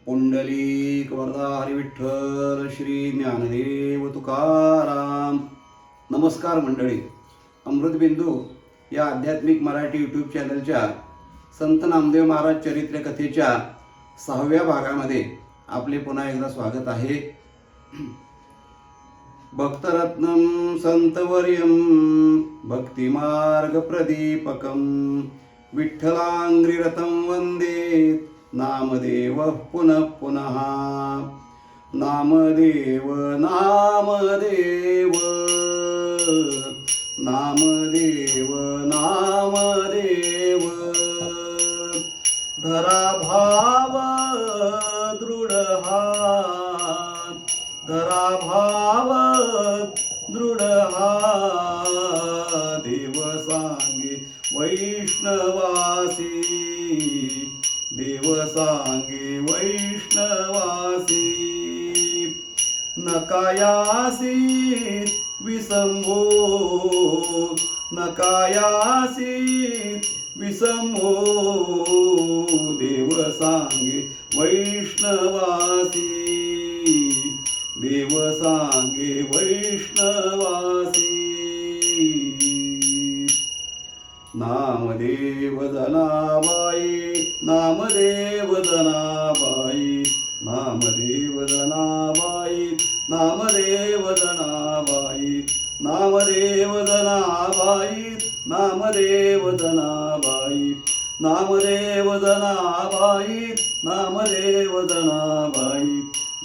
पुंडलिक वरदा हरी विठ्ठल श्री ज्ञानदेव तुकाराम. नमस्कार मंडळी. अमृतबिंदू या आध्यात्मिक मराठी यूट्यूब चॅनलच्या संत नामदेव महाराज चरित्र कथेच्या 6व्या भागामध्ये आपले पुन्हा एकदा स्वागत आहे. भक्तरत्नम संतवर्यम भक्तिमार्ग प्रदीपकम विठ्ठलांग्रिरतं वंदे नामदेव पुनः पुनः. नामदेव नामदेव नामदेव नामदेव धरा भाव दृढ हा धरा भाव दृढ हा देव सांगे वैष्णवासी देव सांगे वैष्णवासी. नकायासी विसंभो नकायासी विसंभो देव सांगे वैष्णवासी देव सांगे वैष्णवासी. नामदेव जनाबाई नामदेव जनाबाई नामदेव जनाबाई नामदेव जनाबाई नामदेव जनाबाई नामदेव जनाबाई नामदेव जनाबाई नामदेव जनाबाई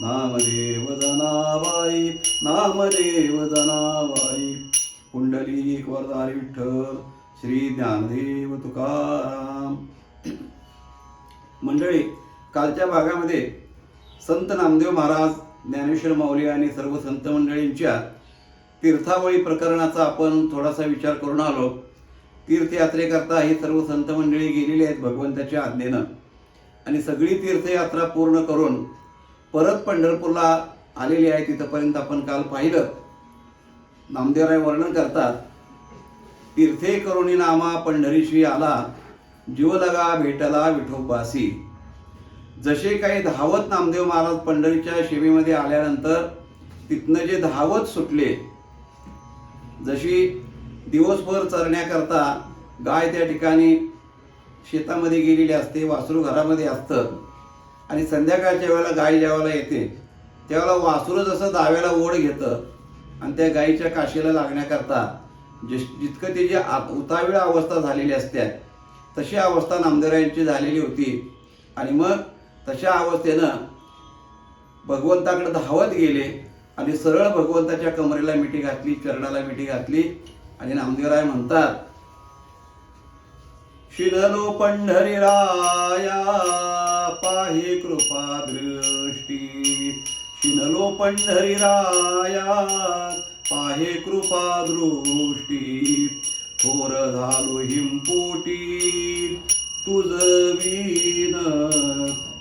नामदेव जनाबाई नामदेव जनाबाई. पुंडलिक वरदा हरी विठ्ठल श्री ज्ञानदेव तुकाराम. मंडळी, कालच्या भागामध्ये संत नामदेव महाराज, ज्ञानेश्वर माऊली आणि सर्व संत मंडळींच्या तीर्थावळी प्रकरणाचा आपण थोडासा विचार करून आलो. तीर्थयात्रेकरता ही सर्व संत मंडळी गेलेली आहेत भगवंताच्या आज्ञेनं, आणि सगळी तीर्थयात्रा पूर्ण करून परत पंढरपूरला आलेली आहे. तिथपर्यंत आपण काल पाहिलं. नामदेवराय वर्णन करतात, तीर्थे करुणी नामा पंढरीशी आला, जीव लगा भेटला विठोबासी. जसे काही धावत नामदेव महाराज पंढरीच्या शेवेमध्ये आल्यानंतर तिथनं जे धावत सुटले, जशी दिवसभर चरण्याकरता गाय त्या ठिकाणी शेतामध्ये गेलेली असते, वासरू घरामध्ये असतं, आणि संध्याकाळच्या वेळेला गाय जेवायला येते त्यावेळेला वासरू जसं दाव्याला ओढ घेतं आणि त्या गायीच्या काशीला लागण्याकरता जितकं त्याची उतावीळ अवस्था झालेली असते तशी अवस्था नामदेवरायांची झालेली होती. आणि मग तशा अवस्थेनं भगवंताकडे धावत गेले आणि सरळ भगवंताच्या कमरेला मिठी घातली, चरणाला मिठी घातली. आणि नामदेवराय म्हणतात, शिनलो पंढरीराया पाहे कृपा दृष्टी. शिनलो पंढरीराया पाहे कृपा दृष्टी. थोर झालो हिमपोटी तुझ वीन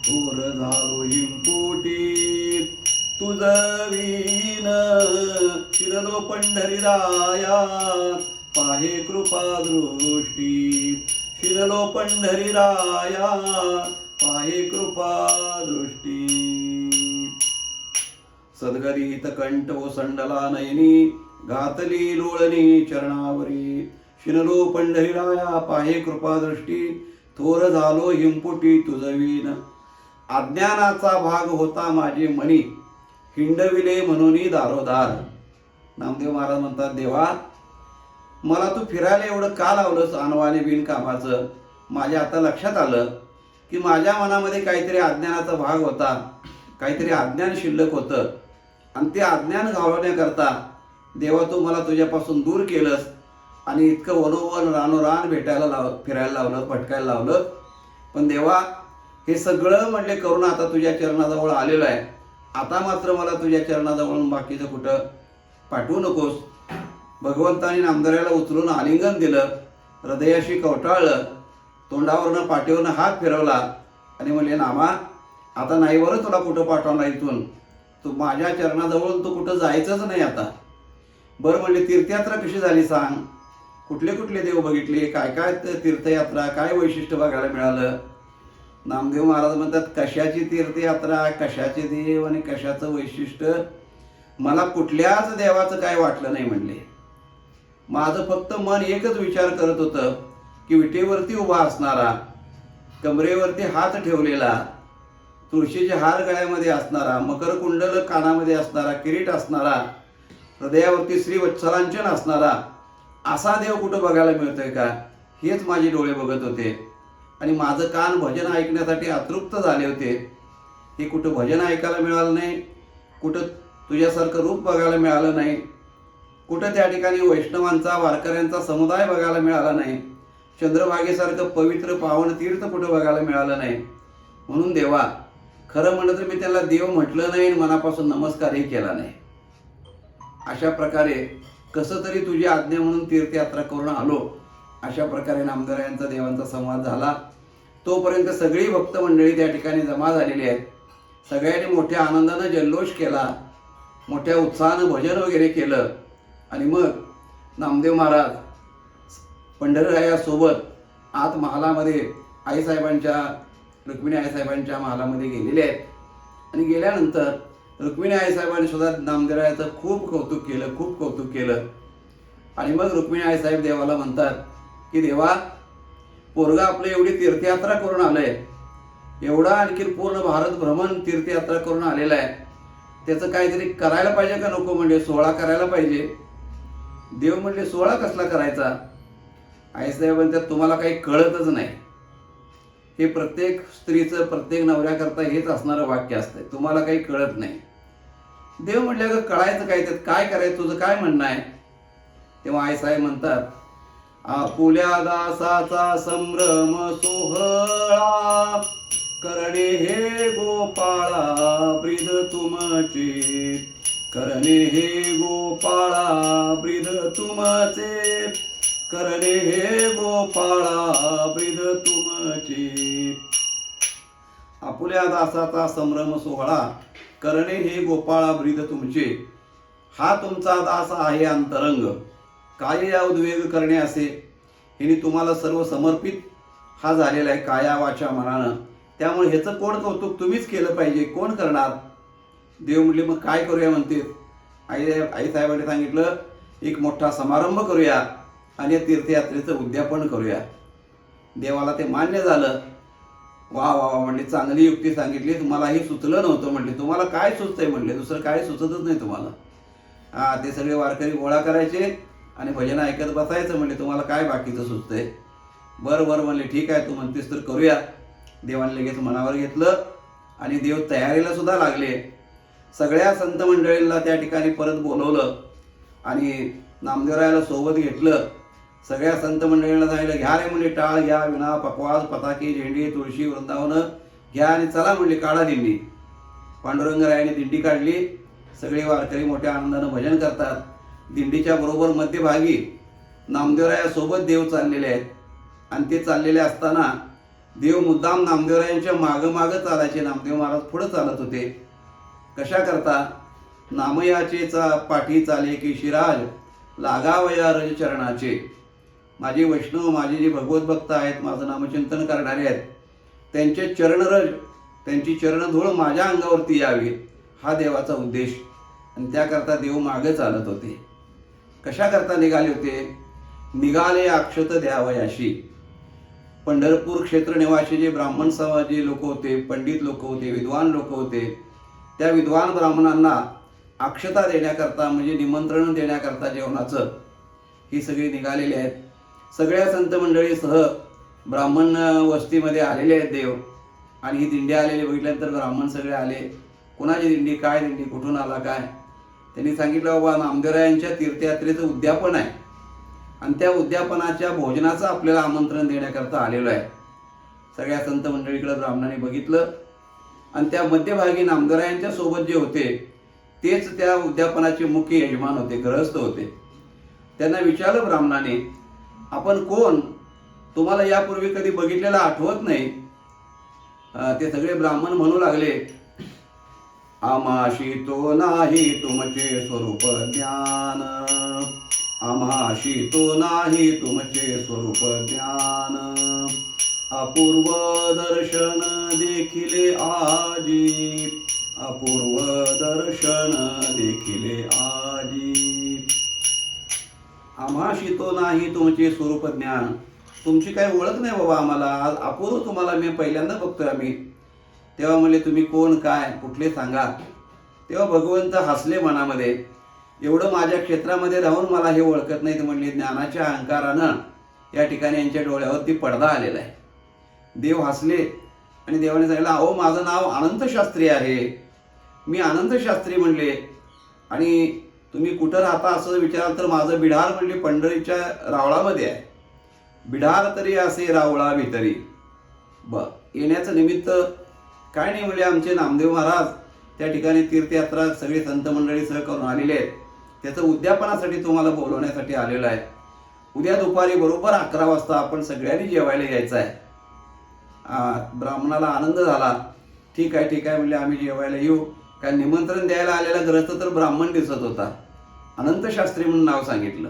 थोर झालो हिमपोटी तुझ वीन. शिरलो पंढरीराया पाहे कृपा दृष्टी. शिरलो पंढरीराया पाहे कृपा दृष्टी. सद्गदित कंठ ओसंडला नयनी घातली लोळणी चरणावरी. शिनलो पंढरीराया पाहे कृपा दृष्टी. थोर झालो हिमपुटी तुझवीन. अज्ञानाचा भाग होता माझे मनी, हिंडविले म्हणून दारोदार. नामदेव महाराज म्हणतात, देवा मला तू फिरायला एवढं का लावलंस अनवाने बिनकामाचं. माझ्या आता लक्षात आलं की माझ्या मनामध्ये काहीतरी अज्ञानाचा भाग होता, काहीतरी अज्ञान शिल्लक होतं, आणि ते अज्ञान घालवण्याकरता देवा तू मला तुझ्यापासून दूर केलंस आणि इतकं वनोवन रानोरान फिरायला लावलं, भटकायला लावलं. पण देवा हे सगळं म्हणले करून आता तुझ्या चरणाजवळ आलेलं आहे. आता मात्र मला तुझ्या चरणाजवळून बाकीचं कुठं पाठवू नकोस. भगवंतानी नामदेवरायाला उचलून आलिंगन दिलं, हृदयाशी कवटाळलं, तोंडावरनं पाठीवरनं हात फिरवला आणि म्हणले, नामा आता नाही बरं तुला कुठं पाठवणार इथून, तू माझ्या चरणाजवळून तू कुठं जायचंच नाही आता. बरं म्हणले, तीर्थयात्रा कशी झाली सांग, कुठले कुठले देव बघितले, काय काय तीर्थयात्रा, काय वैशिष्ट्य बघायला मिळालं. नामदेव महाराज म्हणतात, कशाची तीर्थयात्रा, कशाचे देव आणि कशाचं वैशिष्ट्य, मला कुठल्याच देवाचं काय वाटलं नाही म्हणले. माझं फक्त मन एकच विचार करत होतं की विटेवरती उभा असणारा, कमरेवरती हात ठेवलेला, तुळशीचे हार गळ्यामध्ये असणारा, मकर कुंडल कानामध्ये असणारा, किरीट असणारा, हृदयावरती श्रीवत्सलांचन असणारा असा देव कुठं बघायला मिळतोय का, हेच माझे डोळे बघत होते. आणि माझं कान भजन ऐकण्यासाठी अतृप्त झाले होते. हे कुठं भजन ऐकायला मिळालं नाही, कुठं तुझ्यासारखं रूप बघायला मिळालं नाही, कुठं त्या ठिकाणी वैष्णवांचा वारकऱ्यांचा समुदाय बघायला मिळाला नाही, चंद्रभागेसारखं पवित्र पावन तीर्थ कुठं बघायला मिळालं नाही. म्हणून देवा, खरं म्हणलं तर मी त्याला देव म्हटलं नाही आणि मनापासून नमस्कारही केला नाही. अशा प्रकारे कसं तरी तुझी आज्ञा म्हणून तीर्थयात्रा करून आलो. अशा प्रकारे नामदेवरायांचा देवांचा संवाद झाला. तोपर्यंत सगळी भक्त मंडळी त्या ठिकाणी जमा झालेली आहेत. सगळ्यांनी मोठ्या आनंदानं जल्लोष केला, मोठ्या उत्साहानं भजन वगैरे केलं. आणि मग नामदेव महाराज पंढरीरायासोबत आत महालामध्ये आईसाहेबांच्या, रुक्मिणी आईसाहेबांच्या महालामध्ये गेलेले आहेत. आणि गेल्यानंतर रुक्मिणी आईसाहेबांनी सुद्धा नामदेवरायाचं खूप कौतुक केलं, खूप कौतुक केलं. आणि मग रुक्मिणी आईसाहेब देवाला म्हणतात की देवा, पोरगा आपलं एवढी तीर्थयात्रा करून आलंय, एवढा आणखी पूर्ण भारत भ्रमण तीर्थयात्रा करून आलेला आहे, त्याचं काहीतरी करायला पाहिजे का नको, म्हणजे सोहळा करायला पाहिजे. देव म्हणजे सोहळा कसला करायचा. आईसाहेब म्हणतात, तुम्हाला काही कळतच नाही. हे प्रत्येक स्त्रीचं, प्रत्येक नवऱ्याकरता हेच असणारं वाक्य असतंय, तुम्हाला काही कळत नाही. देव म्हटलं का कळायचं काय, त्यात काय करायचं, तुझं काय म्हणणं आहे. तेव्हा आईसाहेब म्हणतात, आपुल्या दासाचा संभ्रम सोहळा, करणे हे गोपाळा ब्रीद तुमचे, करणे हे गोपाळा ब्रीद तुमचे, करणे हे गोपाळा ब्रीद तुमचे. आपुल्या दासाचा संभ्रम सोहळा, करणे हे गोपाळा ब्रीद तुमचे. हा तुमचा दास आहे अंतरंग, काय या उद्वेग करणे असे. हिने तुम्हाला सर्व समर्पित हा झालेला आहे काया वाचा मनानं. त्यामुळे ह्याचं कोण कौतुक, तुम्हीच केलं पाहिजे, कोण करणार. देव म्हटले, मग काय करूया म्हणते. आईसाहेबांनी सांगितलं, एक मोठा समारंभ करूया आणि या तीर्थयात्रेचं उद्यापन करूया. देवाला ते मान्य झालं. वा वा वा म्हणले, चांगली युक्ती सांगितली, तुम्हालाही सुचलं नव्हतं म्हणले. तुम्हाला काय सुचतंय म्हणले, दुसरं काय सुचतच नाही तुम्हाला. ते सगळे वारकरी गोळा करायचे आणि भजन ऐकत बसायचं म्हणले, तुम्हाला काय बाकीचं सुचतंय. बरं बरं म्हणले, ठीक आहे, तू म्हणतेस तर करूया. देवाने लगेच मनावर घेतलं आणि देव तयारीला सुद्धा लागले. सगळ्या संत मंडळींना त्या ठिकाणी परत बोलवलं आणि नामदेवरायाला सोबत घेतलं. सगळ्या संत मंडळींना सांगितलं, घ्या रे म्हणले, टाळ घ्या, विणा, पकवास, पताके, झेंडी, तुळशी, वृंदावनं घ्या आणि चला म्हणले, काढा दिंडी. पांडुरंगरायाने दिंडी काढली. सगळे वारकरी मोठ्या आनंदानं भजन करतात. दिंडीच्या बरोबर मध्यभागी नामदेवरायासोबत देव चाललेले आहेत. आणि ते चाललेले असताना देव मुद्दाम नामदेवरायांच्या मागं मागं चालायचे. नामदेव महाराज पुढं चालत होते. कशा करता, नामयाचेचा पाठी चाले की शिराज, लागावया रज चरणाचे. माझे वैष्णव, माझे जे भगवत भक्त आहेत, माझं नामचिंतन करणारे आहेत, त्यांचे चरणरज, त्यांची चरणधूळ माझ्या अंगावरती यावी, हा देवाचा उद्देश. आणि त्याकरता देव मागे चालत होते. कशा करता निघाले होते. निघाले अक्षत द्यावयाशी. पंढरपूर क्षेत्र निवासी जे ब्राह्मण समाजाचे लोक होते, पंडित लोक होते, विद्वान लोक होते, त्या विद्वान ब्राह्मणांना अक्षता देण्याकरता, म्हणजे निमंत्रण देण्याकरता जेवणाचं, ही सगळी निघालेली आहेत. सगळ्या संत मंडळीसह ब्राह्मण वस्तीमध्ये आलेले आहेत देव. आणि ही दिंडी आलेली बघितल्यानंतर ब्राह्मण सगळे आले. कुणाची दिंडी, काय दिंडी, कुठून आला काय. त्यांनी सांगितलं, बाबा नामदेवरायांच्या तीर्थयात्रेचं उद्यापन आहे आणि त्या उद्यापनाच्या भोजनाचं आपल्याला आमंत्रण देण्याकरता आलेलो आहे. सगळ्या संत मंडळीकडे ब्राह्मणाने बघितलं आणि त्या मध्यभागी नामदेवरायांच्या सोबत जे होते तेच त्या उद्यापनाचे मुख्य यजमान होते, गृहस्थ होते. त्यांना विचारलं ब्राह्मणाने, आपण कोण, तुम्हाला यापूर्वी कधी बघितलेलं आठवत नाही. ते सगळे ब्राह्मण म्हणू लागले, आम्हाशी तो नाही तुमचे स्वरूप ज्ञान, आम्हाशी तो नाही तुमचे स्वरूप ज्ञान. अपूर्व दर्शन देखिले आजी, अपूर्व दर्शन देखिले आजी. आम्हाशी तो नाही तुमचे स्वरूप ज्ञान, तुमची काही ओळख नाही बाबा आम्हाला, आज अपूर्व तुम्हाला मी पहिल्यांदा बघतोय आम्ही. तेव्हा म्हणले तुम्ही कोण काय कुठले सांगा. तेव्हा भगवंत हसले मनामध्ये, एवढं माझ्या क्षेत्रामध्ये राहून मला हे ओळखत नाही. म्हणले ज्ञानाच्या अहंकारानं या ठिकाणी यांच्या डोळ्यावरती पडदा आलेला आहे. देव हसले आणि देवाने सांगितलं, अहो माझं नाव अनंत शास्त्री आहे, मी अनंत शास्त्री म्हणले. आणि तुम्ही कुठं राहता असं विचाराल तर माझं बिढार म्हणले पंढरीच्या रावळामध्ये आहे. बिढार तरी असे रावळा भितरी. येण्याचं निमित्त काय नाही म्हणले, आमचे नामदेव महाराज त्या ठिकाणी तीर्थयात्रा सगळे संत मंडळी सह करून आलेले आहेत, त्याचं उद्यापनासाठी तुम्हाला बोलवण्यासाठी आलेलं आहे. उद्या दुपारी बरोबर 11 वाजता आपण सगळ्यांनी जेवायला यायचं आहे. ब्राह्मणाला आनंद झाला. ठीक आहे ठीक आहे म्हणजे आम्ही जेवायला येऊ. काय निमंत्रण द्यायला आलेला ग्रस्त तर ब्राह्मण दिसत होता. अनंत शास्त्री म्हणून नाव सांगितलं.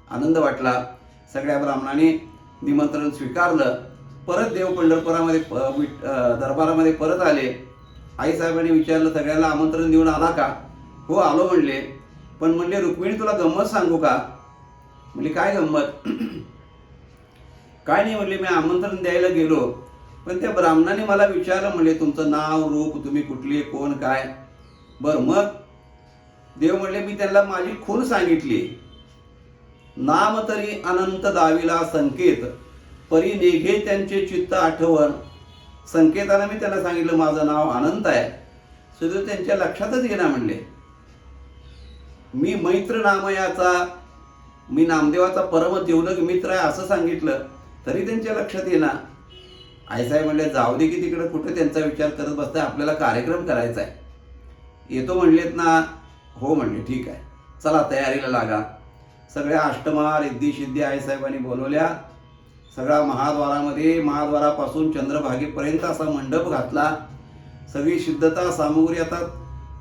आनंद वाटला. सगळ्या ब्राह्मणांनी निमंत्रण स्वीकारलं. परत देव पंढरपुरामध्ये दरबारामध्ये परत आले. आईसाहेबांनी विचारलं, सगळ्याला आमंत्रण देऊन आला का? हो आलो म्हणले. पण म्हणले रुक्मिणी तुला गंमत सांगू का? म्हणले काय गंमत? काय नाही म्हणले, मी आमंत्रण द्यायला गेलो पण त्या ब्राह्मणाने मला विचारलं, म्हणले तुमचं नाव रूप, तुम्ही कुठले कोण काय. बरं मग देव म्हणले मी त्यांना माझी खूण सांगितली. नाम तरी अनंत दाविला संकेत, परी नेघे त्यांचे चित्त आठवण. संकेतानं मी त्यांना सांगितलं माझं नाव अनंत आहे, सुद्धा त्यांच्या लक्षातच येणार म्हणले. मी मैत्र नामयाचा, मी नामदेवाचा परम जीवलग मित्र आहे असं सांगितलं तरी त्यांच्या लक्षात येणार. आईसाहेब म्हणले जाऊ दे की तिकडे कुठे त्यांचा विचार करत बसताय, आपल्याला कार्यक्रम करायचा आहे. येतो म्हणलेत ना? हो म्हणले. ठीक आहे चला तयारीला लागा. सगळ्या अष्टमा रिद्धी सिद्धी आईसाहेबांनी बोलवल्या. सगळा महाद्वारामध्ये, महाद्वारापासून चंद्रभागेपर्यंत असा मंडप घातला. सगळी सिद्धता सामुग्री. आता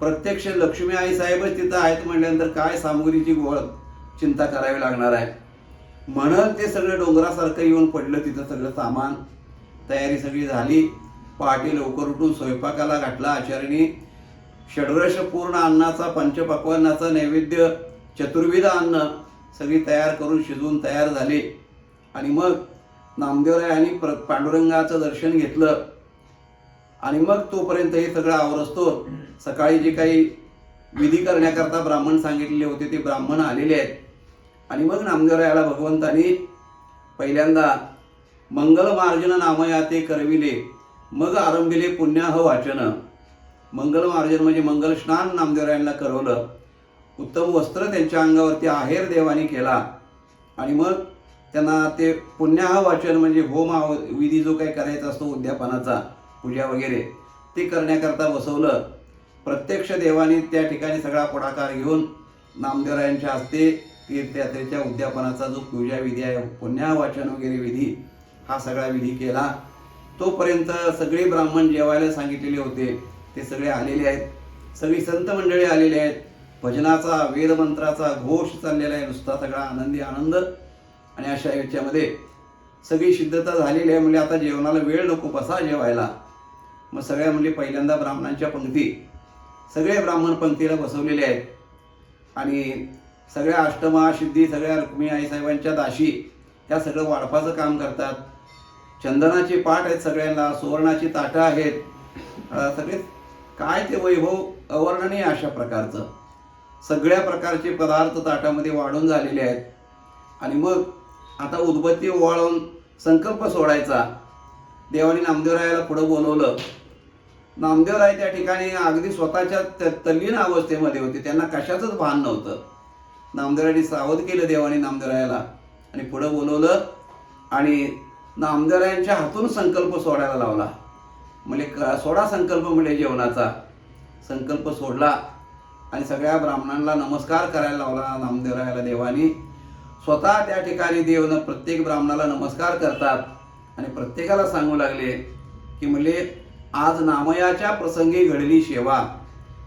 प्रत्यक्ष लक्ष्मी आईसाहेबच तिथं आहेत म्हटल्यानंतर काय सामुग्रीची गोळ चिंता करावी लागणार आहे. म्हणत ते सगळं डोंगरासारखं येऊन पडलं तिथं सगळं सामान. तयारी सगळी झाली. पहाटे लवकर उठून स्वयंपाकाला घातला आचार्याने. षड्रश पूर्ण अन्नाचा, पंचपक्वान्नाचा नैवेद्य, चतुर्विध अन्न सगळी तयार करून शिजवून तयार झाले. आणि मग नामदेवरायांनी पांडुरंगाचं दर्शन घेतलं. आणि मग तोपर्यंत हे सगळं आवरस्तो सकाळी जे काही विधी करण्याकरता ब्राह्मण सांगितलेले होते ते ब्राह्मण आलेले आहेत. आणि मग नामदेवरायाला भगवंतानी पहिल्यांदा मंगलमार्जन नामया ते करविले, मग आरंभिले पुण्याह वाचन. मंगलमार्जन म्हणजे मंगल स्नान नामदेवरायांना करवलं. उत्तम वस्त्र त्यांच्या अंगावरती आहेर देवानी केला. आणि मग त्यांना ते पुण्याह वाचन म्हणजे होम विधी जो काही करायचा असतो उद्यापनाचा, पूजा वगैरे ते करण्याकरता बसवलं. प्रत्यक्ष देवानी त्या ठिकाणी सगळा पुढाकार घेऊन नामदेवरायांच्या हस्ते तीर्थयात्रेच्या उद्यापनाचा जो पूजा विधी आहे, पुण्याह वाचन वगैरे विधी, हा सगळा विधी केला. तोपर्यंत सगळे ब्राह्मण जेवायला सांगितलेले होते ते सगळे आलेले आहेत. सगळी संत मंडळी आलेली आहेत. भजनाचा, वेदमंत्राचा घोष चाललेला आहे नुसता, सगळा आनंदी आनंद. आणि अशा याच्यामध्ये सगळी सिद्धता झालेली आहे. म्हणजे आता जेवणाला वेळ नको, बसा जेवायला. मग सगळ्या म्हणजे पहिल्यांदा ब्राह्मणांच्या पंक्ती, सगळे ब्राह्मण पंक्तीला बसवलेले आहेत. आणि सगळ्या अष्टमा सिद्धी, सगळ्या रुक्मिणी आईसाहेबांच्या दाशी ह्या सगळं वाढपाचं काम करतात. चंदनाचे पाट आहेत सगळ्यांना, सुवर्णाची ताटं आहेत. सगळे काय ते वैभव अवर्णनीय अशा प्रकारचं सगळ्या प्रकारचे पदार्थ ताटामध्ये वाढून झालेले आहेत. आणि मग आता उदबत्ती ओवाळून संकल्प सोडायचा. देवानी नामदेवरायाला पुढं बोलवलं. नामदेवराय त्या ठिकाणी अगदी स्वतःच्या तल्लीन अवस्थेमध्ये होते, त्यांना कशाचंच भान नव्हतं. नामदेवरायांनी सावध केलं देवानी नामदेवरायाला आणि पुढं बोलवलं. आणि नामदेवरायांच्या हातून संकल्प सोडायला लावला. म्हणजे सोडा संकल्प म्हणजे जेवणाचा. संकल्प सोडला आणि सगळ्या ब्राह्मणांना नमस्कार करायला लावला नामदेवरायाला देवानी. स्वतः त्या ठिकाणी देवनं प्रत्येक ब्राह्मणाला नमस्कार करतात आणि प्रत्येकाला सांगू लागले की म्हणजे आज नामयाच्या प्रसंगी घडली सेवा,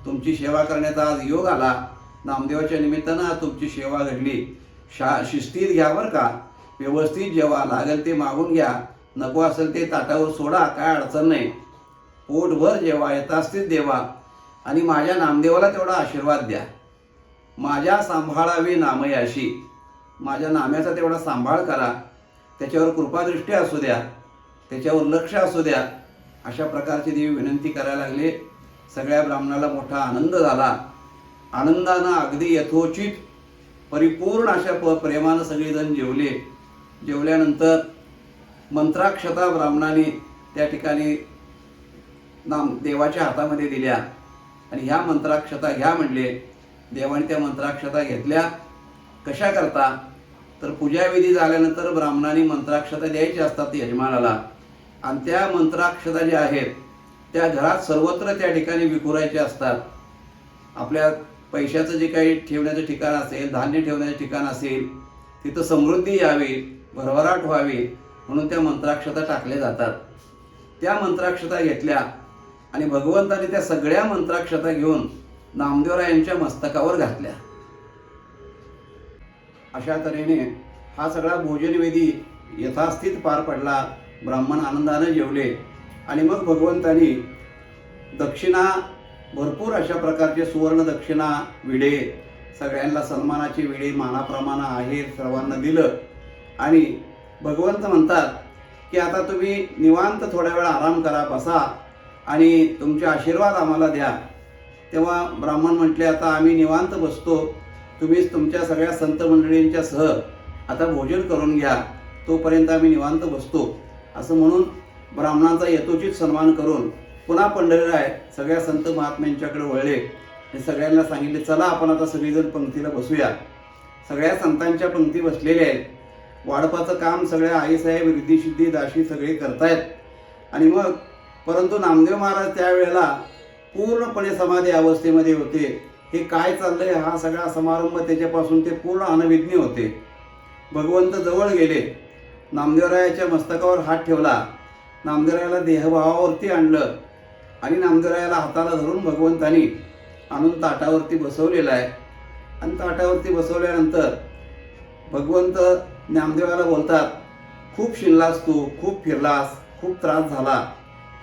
तुमची सेवा करण्याचा आज योग आला. नामदेवाच्या निमित्तानं तुमची सेवा घडली. शिस्तीत घ्या बरं का, व्यवस्थित जेवा, लागेल ते मागून घ्या. नको असेल ते ताटावर सोडा, काय अडचण नाही, पोटभर जेवा, येतास्तीच देवा, आणि माझ्या नामदेवाला तेवढा आशीर्वाद द्या. माझ्या सांभाळावी नामयाशी, माझ्या नाम्याचा तेवढा सांभाळ करा, त्याच्यावर कृपादृष्टी असू द्या, त्याच्यावर लक्ष असू द्या. अशा प्रकारची देवी विनंती करायला लागले. सगळ्या ब्राह्मणाला मोठा आनंद झाला. आनंदानं अगदी यथोचित परिपूर्ण अशा प्रेमानं सगळेजण जेवले. जेवल्यानंतर मंत्राक्षता ब्राह्मणाने त्या ठिकाणी देवाच्या हातामध्ये दिल्या आणि ह्या मंत्राक्षता घ्या म्हणले. देवाने त्या मंत्राक्षता घेतल्या. कशा करता तर पूजाविधी झाल्यानंतर ब्राह्मणाने मंत्राक्षता द्यायच्या असतात यजमानाला, आणि त्या मंत्राक्षता ज्या आहेत त्या घरात सर्वत्र त्या ठिकाणी विखुरायच्या असतात. आपल्या पैशाचं जे काही ठेवण्याचं ठिकाण असेल, धान्य ठेवण्याचं ठिकाण असेल, तिथं समृद्धी यावी, भरभराट व्हावी म्हणून त्या मंत्राक्षता टाकल्या जातात. त्या मंत्राक्षता घेतल्या आणि भगवंताने त्या सगळ्या मंत्राक्षता घेऊन नामदेवरायांच्या मस्तकावर घातल्या. अशा तऱ्हेने हा सगळा भोजनविधी यथास्थित पार पडला. ब्राह्मण आनंदाने जेवले आणि मग भगवंतांनी दक्षिणा, भरपूर अशा प्रकारचे सुवर्ण दक्षिणा, विडे, सगळ्यांना सन्मानाची विडे मानाप्रमाणे आहे सर्वांना दिलं. आणि भगवंत म्हणतात की आता तुम्ही निवांत थोड्या वेळ आराम करा, बसा आणि तुमचे आशीर्वाद आम्हाला द्या. तेव्हा ब्राह्मण म्हटले, आता आम्ही निवांत बसतो, तुम्हीच तुमच्या सगळ्या संत मंडळींच्या सह आता भोजन करून घ्या, तोपर्यंत आम्ही निवांत बसतो. असं म्हणून ब्राह्मणांचा यथोचित सन्मान करून पुन्हा पंढरीराय सगळ्या संत महात्म्यांच्याकडे वळले आणि सगळ्यांना सांगितले, चला आपण आता सगळीजण पंक्तीला बसूया. सगळ्या संतांच्या पंक्ती बसलेल्या आहेत. वाढपाचं काम सगळ्या आईसाहेब, रिद्धी-सिद्धी, दाशी सगळे करतायत. आणि मग परंतु नामदेव महाराज त्यावेळेला पूर्णपणे समाधी अवस्थेमध्ये होते. हे काय चाललंय हा सगळा समारंभ त्याच्यापासून ते पूर्ण अनविज्ञ होते. भगवंत जवळ गेले, नामदेवरायाच्या मस्तकावर हात ठेवला, नामदेवरायाला देहभावावरती आणलं आणि नामदेवरायाला हाताला धरून भगवंतानी आणून ताटावरती बसवलेला आहे. आणि ताटावरती बसवल्यानंतर भगवंत नामदेवाला बोलतात, खूप शिरलास तू, खूप फिरलास, खूप त्रास झाला,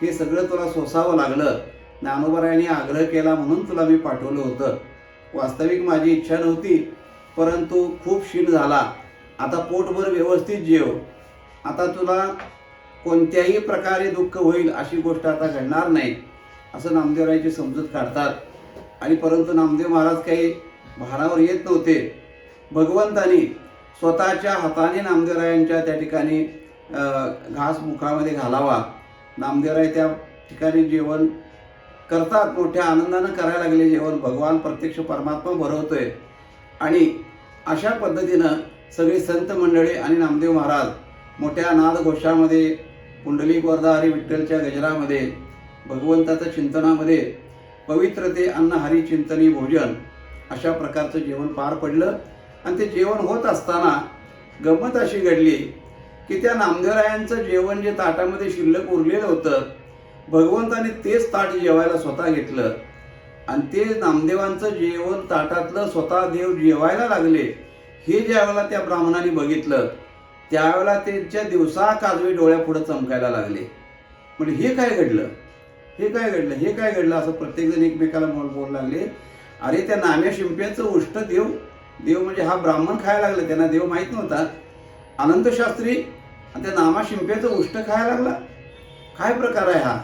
हे सगळं तुला सोसावं लागलं. ज्ञानोबरायांनी आग्रह केला म्हणून तुला मी पाठवलं होतं. वास्तविक माझी इच्छा नव्हती, परंतु खूप क्षीण झाला. आता पोटभर व्यवस्थित जेव, आता तुला कोणत्याही प्रकारे दुःख होईल अशी गोष्ट आता घडणार नाही, असं नामदेवरायाची समजूत काढतात. आणि परंतु नामदेव महाराज काही भानावर येत नव्हते. भगवंतानी स्वतःच्या हाताने नामदेवरायांच्या त्या ठिकाणी घास मुखामध्ये घालावा. नामदेवराय त्या ठिकाणी जेवण करतात, मोठ्या आनंदानं करायला लागले जेवण. भगवान प्रत्यक्ष परमात्मा भरवतोय. आणि अशा पद्धतीनं सगळी संत मंडळी आणि नामदेव महाराज मोठ्या नादघोषामध्ये, पुंडलिक वरदा हरी विठ्ठलच्या गजरामध्ये, भगवंताच्या चिंतनामध्ये, पवित्र ते अन्न हरी चिंतनी भोजन, अशा प्रकारचं जेवण पार पडलं. आणि ते जेवण होत असताना गंमत अशी घडली की त्या नामदेवरायांचं जेवण जे ताटामध्ये शिल्लक उरलेलं होतं, भगवंताने तेच ताट जेवायला स्वतः घेतलं. आणि ते नामदेवांचं जेवण ताटातलं स्वतः देव जेवायला लागले, हे ज्यावेळेला त्या ब्राह्मणाने बघितलं, त्यावेळेला त्यांच्या दिवसा काजवे डोळ्यापुढं चमकायला लागले. म्हणजे हे काय घडलं, हे काय घडलं, हे काय घडलं, असं प्रत्येकजण एकमेकाला बोलू लागले. अरे त्या नाम्या शिंप्याचं उष्ट देव, देव म्हणजे हा ब्राह्मण खायला लागला, त्यांना देव माहीत नव्हता. अनंतशास्त्री आणि त्या नामा शिंप्याचं उष्ट खायला लागला, काय प्रकार आहे हा,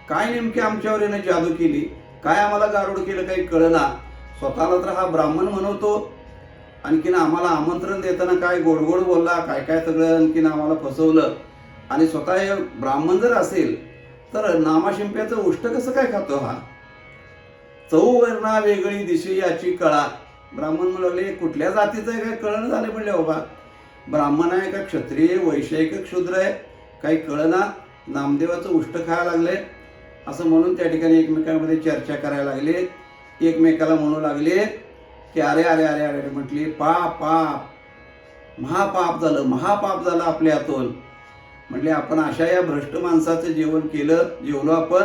काय नेमकी आमच्यावर यानं जादू केली, काय आम्हाला गारुड केलं काही कळना. स्वतःला तर हा ब्राह्मण म्हणवतो, आणखीन आम्हाला आमंत्रण देताना काय गोड गोड बोलला, काय काय सगळं आणखीन आम्हाला फसवलं. आणि स्वतः हे ब्राह्मण जर असेल तर नामाशिंप्याचं उष्ट कसं काय खातो हा, चौवर्णा वेगळी दिशे याची कळा. ब्राह्मण म्हणले कुठल्या जातीचं आहे काय कळणं झाले म्हणले. बाबा ब्राह्मण आहे का क्षत्रिय, वैश्य का क्षुद्र आहे, काही कळना, नामदेवाचं उष्ट खायला लागले. असं म्हणून त्या ठिकाणी एकमेकांमध्ये चर्चा करायला लागले. एकमेकाला म्हणू लागले की अरे अरे अरे अरे, म्हटली पाप पाप, महापाप झालं, महापाप झालं आपल्या हातून. म्हटले आपण अशा या भ्रष्ट माणसाचं जेवण केलं, जेवलो आपण,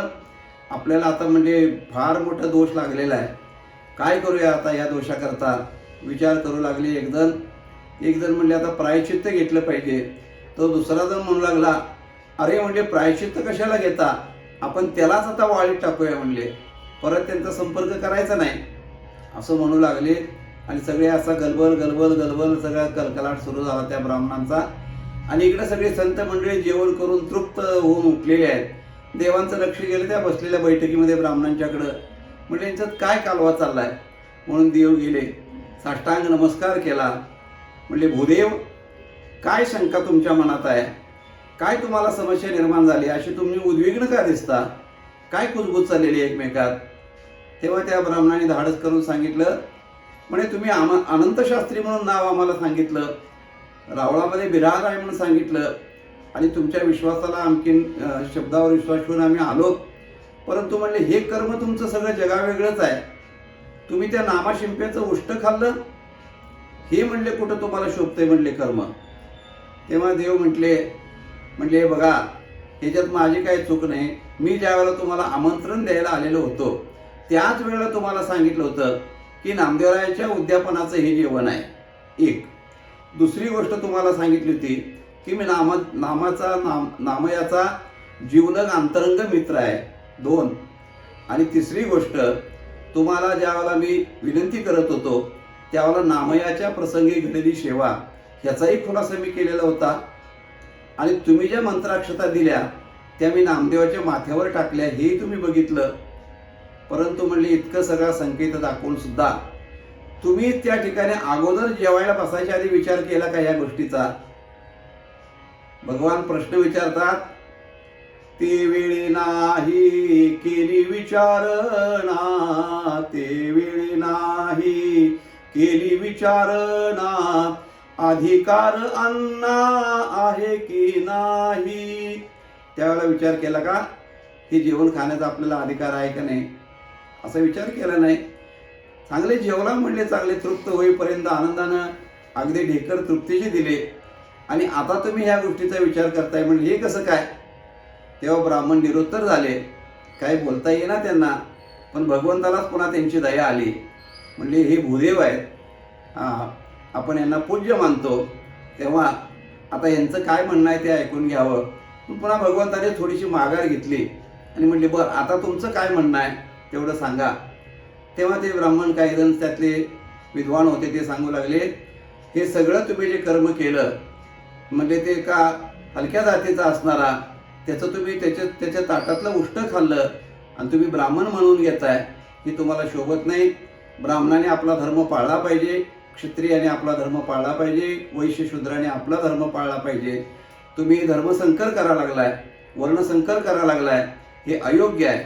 आपल्याला आता म्हणजे फार मोठा दोष लागलेला आहे, काय करूया आता या दोषाकरता. विचार करू लागले. एक जण म्हणले आता प्रायश्चित्त घेतलं पाहिजे. तो दुसरा जण म्हणू लागला, अरे म्हणजे प्रायश्चित्त कशाला घेता, आपण त्यालाच आता वाळीत टाकूया म्हणले, परत त्यांचा संपर्क करायचा नाही असं म्हणू लागले. आणि सगळे असा गलबल गलबल गलबल सगळा कलकलाट सुरू झाला त्या ब्राह्मणांचा. आणि इकडे सगळे संत मंडळी जेवण करून तृप्त होऊन उठलेले आहेत. देवांचं लक्ष गेलं त्या बसलेल्या बैठकीमध्ये ब्राह्मणांच्याकडं. म्हणजे यांच्यात काय कालवा चाललाय म्हणून देव गेले, साष्टांग नमस्कार केला. म्हणले, भूदेव, काय शंका तुमच्या मनात आहे, काय तुम्हाला समस्या निर्माण झाली, अशी तुम्ही उद्विग्न का दिसता, काय कुजबूज चाललेली एकमेकात. तेव्हा त्या ब्राह्मणाने धाडस करून सांगितलं, म्हणजे तुम्ही अनंत शास्त्री म्हणून नाव आम्हाला सांगितलं, रावळामध्ये बिरार आहे म्हणून सांगितलं, आणि तुमच्या विश्वासाला आणखीन शब्दावर विश्वास ठेवून आम्ही आलो, परंतु म्हणले हे कर्म तुमचं सगळं जगावेगळंच आहे. तुम्ही त्या नामाशिंप्याचं उष्ट खाल्लं, हे म्हणले कुठं तुम्हाला शोभतंय म्हणले कर्म. तेव्हा देव म्हटले बघा, ह्याच्यात माझी काही चूक नाही. मी ज्या वेळेला तुम्हाला आमंत्रण द्यायला आलेलो होतो त्याच वेळेला तुम्हाला सांगितलं होतं की नामदेवरायांच्या उद्यापनाचं हे जेवण आहे. एक दुसरी गोष्ट तुम्हाला सांगितली होती की मी नामयाचा जीवलग अंतरंग मित्र आहे. 2 आणि तिसरी गोष्ट, तुम्हाला ज्यावेळेला मी विनंती करत होतो त्यावेळेला नामयाच्या प्रसंगी घडलेली सेवा ह्याचाही खुलासा मी केलेला होता. आणि तुम्ही ज्या मंत्राक्षता दिल्या त्या मी नामदेवाच्या माथ्यावर टाकल्या हेही तुम्ही बघितलं. परंतु म्हणले इतकं सगळा संकेत दाखवून सुद्धा तुम्ही त्या ठिकाणी अगोदर जेवायला बसायच्या आधी विचार केला का या गोष्टीचा. भगवान प्रश्न विचारतात, ते वेळी नाही केली विचारणा, ते वेळी नाही केली विचारणा, अधिकार अन्ना आहे की नाही. त्यावेळेला विचार केला का हे जेवण खाण्याचा आपल्याला अधिकार आहे का नाही, असा विचार केला नाही. चांगले जेवला म्हणले, चांगले तृप्त होईपर्यंत आनंदानं अगदी ढेकर तृप्तीचे दिले, आणि आता तुम्ही ह्या गोष्टीचा विचार करताय म्हणजे हे कसं काय. तेव्हा ब्राह्मण निरुत्तर झाले, काय बोलता येईना त्यांना. पण भगवंतालाच पुन्हा त्यांची दया आली. म्हणजे हे भूदेव आहेत, आपण यांना पूज्य मानतो, तेव्हा आता यांचं काय म्हणणं आहे ते ऐकून घ्यावं. पुन्हा भगवंताने थोडीशी माघार घेतली आणि म्हणले, बरं आता तुमचं काय म्हणणं आहे तेवढं सांगा. तेव्हा ते ब्राह्मण काही जण त्यातले विद्वान होते ते सांगू लागले, हे सगळं तुम्ही जे कर्म केलं म्हणजे ते का हलक्या जातीचा असणारा, त्याचं तुम्ही त्याच्या ताटातलं उष्ट खाल्लं आणि तुम्ही ब्राह्मण म्हणून घेताय, हे तुम्हाला शोभत नाही. ब्राह्मणाने आपला धर्म पाळला पाहिजे, क्षत्रियाने आपला धर्म पाळला पाहिजे, वैश्य शूद्राने आपला धर्म पाळला पाहिजे. तुम्ही धर्मसंकर करा लागलाय, वर्णसंकर करा लागलाय, हे अयोग्य आहे.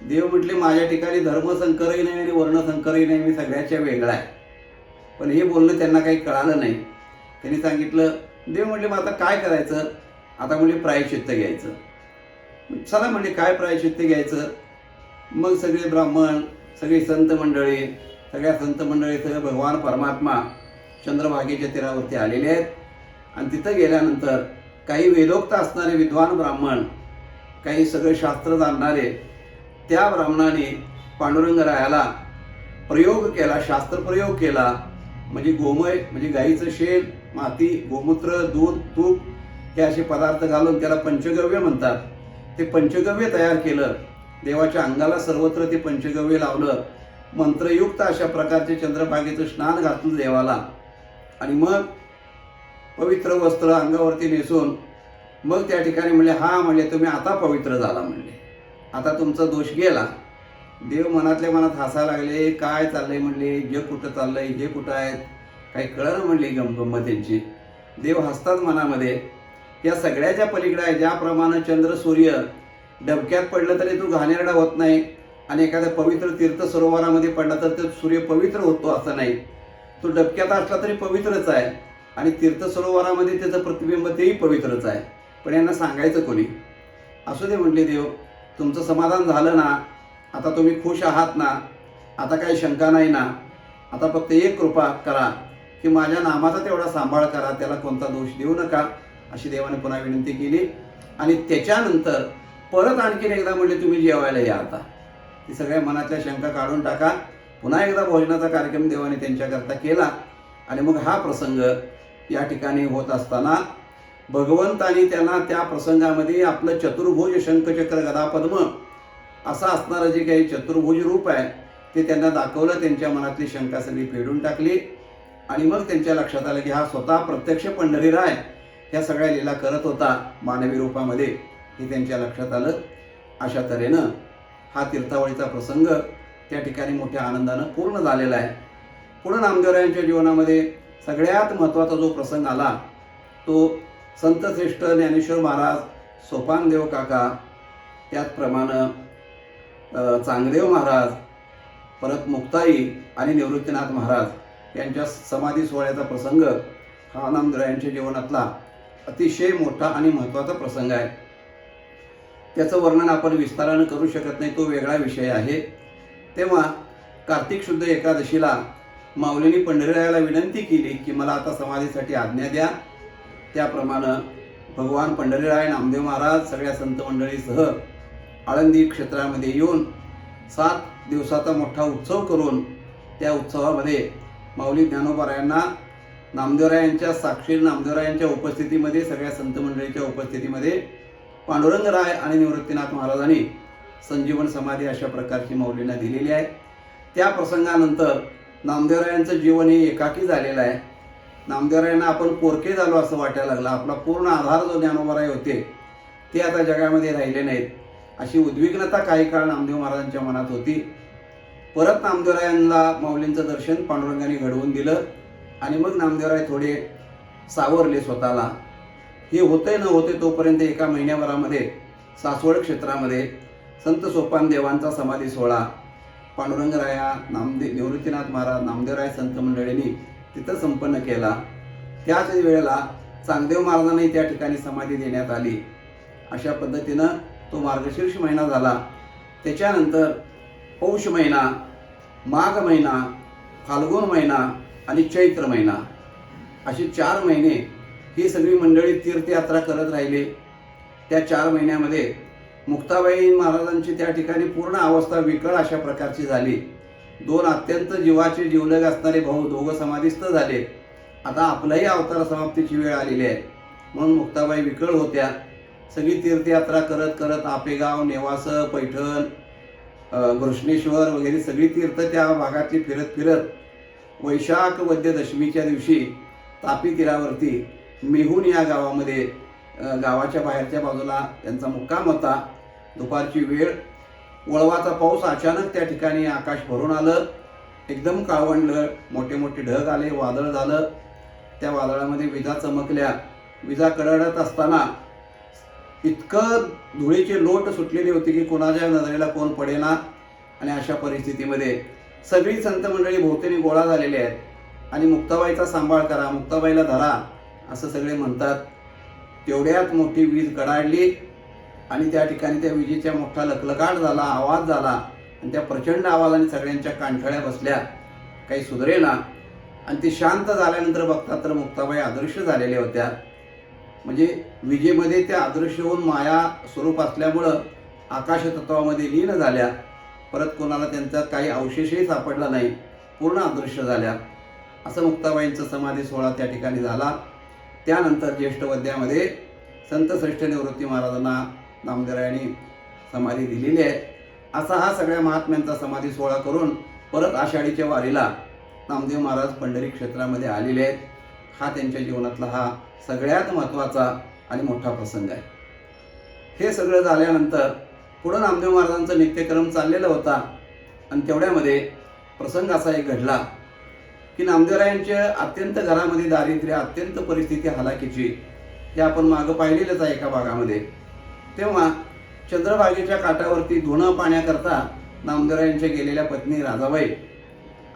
देव म्हटले, माझ्या ठिकाणी धर्मसंकरही नाही आणि वर्णसंकरही नाही, मी सगळ्याच्या वेगळा आहे. पण हे बोलणं त्यांना काही कळालं नाही. त्यांनी सांगितलं, देव म्हटले मग आता काय करायचं. आता म्हणजे प्रायश्चित्त घ्यायचं. चला म्हणजे काय प्रायश्चित्त घ्यायचं. मग सगळे ब्राह्मण, सगळी संत मंडळी, सगळ्या संत मंडळीसह भगवान परमात्मा चंद्रभागेच्या तीरावरती आलेले आहेत. आणि तिथं गेल्यानंतर काही वेदोक्त असणारे विद्वान ब्राह्मण, काही सगळे शास्त्र जाणणारे, त्या ब्राह्मणाने पांडुरंगरायाला प्रयोग केला, शास्त्रप्रयोग केला. म्हणजे गोमय म्हणजे गाईचं शेण, माती, गोमूत्र, दूध, तूप हे असे पदार्थ घालून त्याला पंचगव्य म्हणतात. ते पंचगव्य तयार केलं. देवाच्या अंगाला सर्वत्र ते पंचगव्य लावलं. मंत्रयुक्त अशा प्रकारचे चंद्रभागेचं स्नान घातलं देवाला. आणि मग पवित्र वस्त्र अंगावरती नेसून मग त्या ठिकाणी म्हणले, हा म्हणले तुम्ही आता पवित्र झाला, म्हणले आता तुमचा दोष गेला. देव मनातल्या मनात हसायला लागले, काय चाललंय म्हणले, जग कुठं चाललंय, हे कुठं आहेत, काही कळलं म्हणले गंमत त्यांची. देव हसतात मनामध्ये, या सगळ्याच्या पलीकडे आहे. ज्याप्रमाणे चंद्र सूर्य डबक्यात पडलं तरी तो घाणेरडा होत नाही, आणि एखाद्या पवित्र तीर्थ सरोवरामध्ये पडला तर तो सूर्य पवित्र होतो असं नाही. तो डबक्यात असला तरी पवित्रच आहे, आणि तीर्थ सरोवरामध्ये त्याचं प्रतिबिंब तेही पवित्रच आहे. पण यांना सांगायचं कोणी. असू दे म्हणले देव, तुमचं समाधान झालं ना, आता तुम्ही खुश आहात ना, आता काही शंका नाही ना, आता फक्त एक कृपा करा की माझ्या नामाचा तेवढा सांभाळ करा, त्याला कोणता दोष देऊ नका, अशी देवाने पुन्हा विनंती केली. आणि त्याच्यानंतर परत आणखीन एकदा म्हणले, तुम्ही जेवायला या आता. ती सगळ्या मनातल्या शंका काढून टाका. पुन्हा एकदा भोजनाचा कार्यक्रम देवाने त्यांच्याकरता केला. आणि मग हा प्रसंग या ठिकाणी होत असताना भगवंतानी त्यांना त्या प्रसंगामध्ये आपलं चतुर्भुज शंखचक्र गदा पद्म असं असणारं जे काही चतुर्भुज रूप आहे ते त्यांना दाखवलं. त्यांच्या मनातली शंका सगळी फेडून टाकली आणि मग त्यांच्या लक्षात आलं की हा स्वतः प्रत्यक्ष पंढरीराय ह्या सगळ्या लीला करत होता मानवी रूपामध्ये, हे त्यांच्या लक्षात आलं. अशा तऱ्हेनं हा तीर्थावळीचा प्रसंग त्या ठिकाणी मोठ्या आनंदानं पूर्ण झालेला आहे. पुढं नामदेवरायांच्या जीवनामध्ये सगळ्यात महत्त्वाचा जो प्रसंग आला तो संतश्रेष्ठ ज्ञानेश्वर महाराज, सोपानदेव काका, त्याचप्रमाणे चांगदेव महाराज, परत मुक्ताई आणि निवृत्तीनाथ महाराज यांच्या समाधी सोहळ्याचा प्रसंग हा नामदेवरायांच्या जीवनातला अतिशय मोठा आणि महत्त्वाचा प्रसंग आहे. त्याचं वर्णन आपण विस्तारानं करू शकत नाही, तो वेगळा विषय आहे. तेव्हा कार्तिक शुद्ध एकादशीला माऊलींनी पंढरीरायाला विनंती केली की मला आता समाधीसाठी आज्ञा द्या. त्याप्रमाणे भगवान पंढरीराय, नामदेव महाराज सगळ्या संत मंडळीसह आळंदी क्षेत्रामध्ये येऊन 7 दिवसाचा मोठा उत्सव करून त्या उत्सवामध्ये माऊली ज्ञानोबारायांना नामदेवरायांच्या साक्षी नामदेवरायांच्या उपस्थितीमध्ये, सगळ्या संत मंडळीच्या उपस्थितीमध्ये पांडुरंगराय आणि निवृत्तीनाथ महाराजांनी संजीवन समाधी अशा प्रकारची माऊलींना दिलेली आहे. त्या प्रसंगानंतर नामदेवरायांचं जीवन हे एकाकी झालेलं आहे. नामदेवरायांना आपण पोरके झालो असं वाटायला लागलं. आपला पूर्ण आधार जो ज्ञानोबाराय होते ते आता जगामध्ये राहिले नाहीत, अशी उद्विग्नता काही काळ नामदेव महाराजांच्या मनात होती. परत नामदेवरायांना माऊलींचं दर्शन पांडुरंगाने घडवून दिलं आणि मग नामदेवराय थोडे सावरले स्वतःला. हे होते न होते तोपर्यंत एका महिन्याभरामध्ये सासवड क्षेत्रामध्ये संत सोपान देवांचा समाधी सोहळा पांडुरंगराया, निवृत्तीनाथ महाराज, नामदेवराय संत मंडळींनी तिथं संपन्न केला. त्याच वेळेला चांगदेव महाराजांनाही त्या ठिकाणी समाधी देण्यात आली. अशा पद्धतीनं तो मार्गशीर्ष महिना झाला. त्याच्यानंतर पौष महिना, माघ महिना, फाल्गुन महिना आणि चैत्र महिना अशी 4 महिने ही सगळी मंडळी तीर्थयात्रा करत राहिली. त्या 4 महिन्यामध्ये मुक्ताबाई महाराजांची त्या ठिकाणी पूर्ण अवस्था विकळ अशा प्रकारची झाली. 2 अत्यंत जीवाचे जीवलग असणारे भाऊ दोघं समाधीस्थ झाले. आता आपलाही अवतार समाप्तीची वेळ आलेली आहे म्हणून मुक्ताबाई विकळ होत्या. सगळी तीर्थयात्रा करत करत आपेगाव, नेवासं, पैठण, घृष्णेश्वर वगैरे सगळी तीर्थ त्या भागातली फिरत फिरत वैशाख वद्य दशमीच्या दिवशी तापी तीरावरती मेहून या गावामध्ये, गावाच्या बाहेरच्या बाजूला त्यांचा मुक्काम होता. दुपारची वेळ, वळवाचा पाऊस अचानक त्या ठिकाणी आकाश भरून आलं. एकदम काळवंडलं, मोठे मोठे ढग आले, वादळ झालं. त्या वादळामध्ये विजा चमकल्या. विजा कडकडत असताना इतकं धुळीचे लोट सुटलेली होती की कोणाच्या नजरेला कोण पडेना. आणि अशा परिस्थितीमध्ये सगळी संत मंडळी भोवतीने गोळा झालेली आहेत आणि मुक्ताबाईचा सांभाळ करा, मुक्ताबाईला धरा असं सगळे म्हणतात. तेवढ्यात मोठी वीज कडाडली आणि त्या ठिकाणी त्या विजेचा मोठा लखलखाट झाला, आवाज झाला आणि त्या प्रचंड आवाजाने सगळ्यांच्या कानठळ्या बसल्या, काही सुधरेना. आणि ते शांत झाल्यानंतर बघतात तर मुक्ताबाई अदृश्य झालेल्या होत्या. म्हणजे विजेमध्ये त्या अदृश्य होऊन माया स्वरूप असल्यामुळं आकाशतत्वामध्ये लीन झाल्या. परत कोणाला त्यांचा काही अवशेषही सापडला नाही, पूर्ण अदृश्य झाल्या. असं मुक्ताबाईंचा समाधी सोहळा त्या ठिकाणी झाला. त्यानंतर ज्येष्ठ वद्यामध्ये संत श्रेष्ठ निवृत्ती महाराजांना नामदेवरायांनी समाधी दिलेली आहे. असा हा सगळ्या महात्म्यांचा समाधी सोहळा करून परत आषाढीच्या वारीला नामदेव महाराज पंढरी क्षेत्रामध्ये आलेले आहेत. हा त्यांच्या जीवनातला हा सगळ्यात महत्त्वाचा आणि मोठा प्रसंग आहे. हे सगळं झाल्यानंतर पुढं नामदेव महाराजांचा नित्यक्रम चाललेला होता आणि तेवढ्यामध्ये प्रसंग असा एक घडला की नामदेवरायांच्या अत्यंत घरामध्ये दारिद्र्य, अत्यंत परिस्थिती हालाकीची, हे आपण मागं पाहिलेलंच आहे एका भागामध्ये. तेव्हा चंद्रभागेच्या काठावरती धुणं पाण्याकरता नामदेवरायांच्या गेलेल्या पत्नी राधाबाई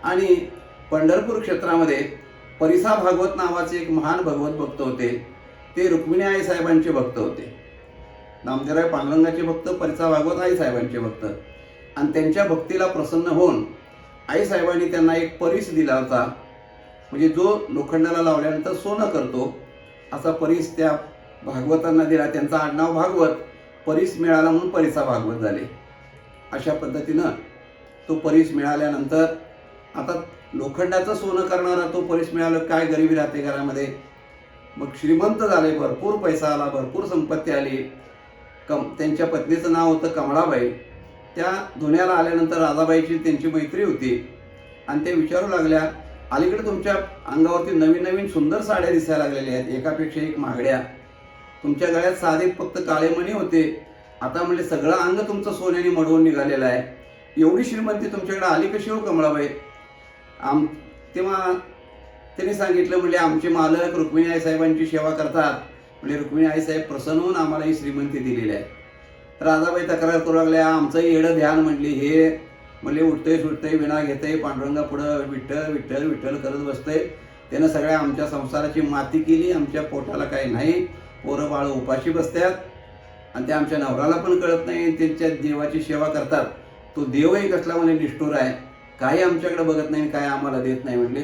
आणि पंढरपूर क्षेत्रामध्ये परिसा भागवत नावाचे एक महान भगवत भक्त होते. ते रुक्मिणी आई साहेबांचे भक्त होते. नामदेवराय पांडुरंगाचे भक्त, परिसा भागवत आई साहेबांचे भक्त. आणि त्यांच्या भक्तीला प्रसन्न होऊन आई साहेबांनी त्यांना एक परीस दिला होता. म्हणजे जो लोखंडाला लावल्यानंतर सोनं करतो असा परीस त्या भागवतांना दिला. त्यांचा आडनाव भागवत, परीस मिळाला म्हणून परिसा भागवत झाले. अशा पद्धतीनं तो परीस मिळाल्यानंतर आता लोखंडाचं सोनं करणारा तो परीस मिळालं, काय गरिबी राहते घरामध्ये. मग श्रीमंत झाले, भरपूर पैसा आला, भरपूर संपत्ती आली. त्यांच्या पत्नीचं नाव होतं कमळाबाई. त्या धुण्याला आल्यानंतर राधाबाईची त्यांची मैत्री होती आणि ते विचारू लागल्या, अलीकडे तुमच्या अंगावरती नवीन नवीन सुंदर साड्या दिसायला लागलेल्या आहेत, एकापेक्षा एक महागड्या. तुमच्या गळ्यात साधे फक्त काळे मणी होते, आता म्हणजे सगळं अंग तुमचं सोन्याने मडवून निघालेलं आहे. एवढी श्रीमंती तुमच्याकडे आली कशी हो कमळाबाई? तेव्हा त्यांनी सांगितलं, म्हणजे आमचे मालक रुक्मिणी आई साहेबांची सेवा करतात, म्हणजे रुक्मिणी आई साहेब प्रसन्न होऊन आम्हाला ही श्रीमंती दिलेली आहे. राधाबाई तक्रार करू लागल्या, आमचं येडं ध्यान म्हणली हे म्हणजे उठतंय सुटतंय विना घेतंय, पांडुरंगा पुढं विठ्ठल विठ्ठल विठ्ठल करत बसतंय. त्यानं सगळ्या आमच्या संसाराची माती केली, आमच्या पोटाला काही नाही, पोरं बाळ उपाशी बसतात आणि ते आमच्या नवऱ्याला पण कळत नाही. त्यांच्या देवाची सेवा करतात, तो देवही कसला म्हणजे निष्ठुर आहे, काही आमच्याकडे बघत नाही, काय आम्हाला देत नाही म्हणले.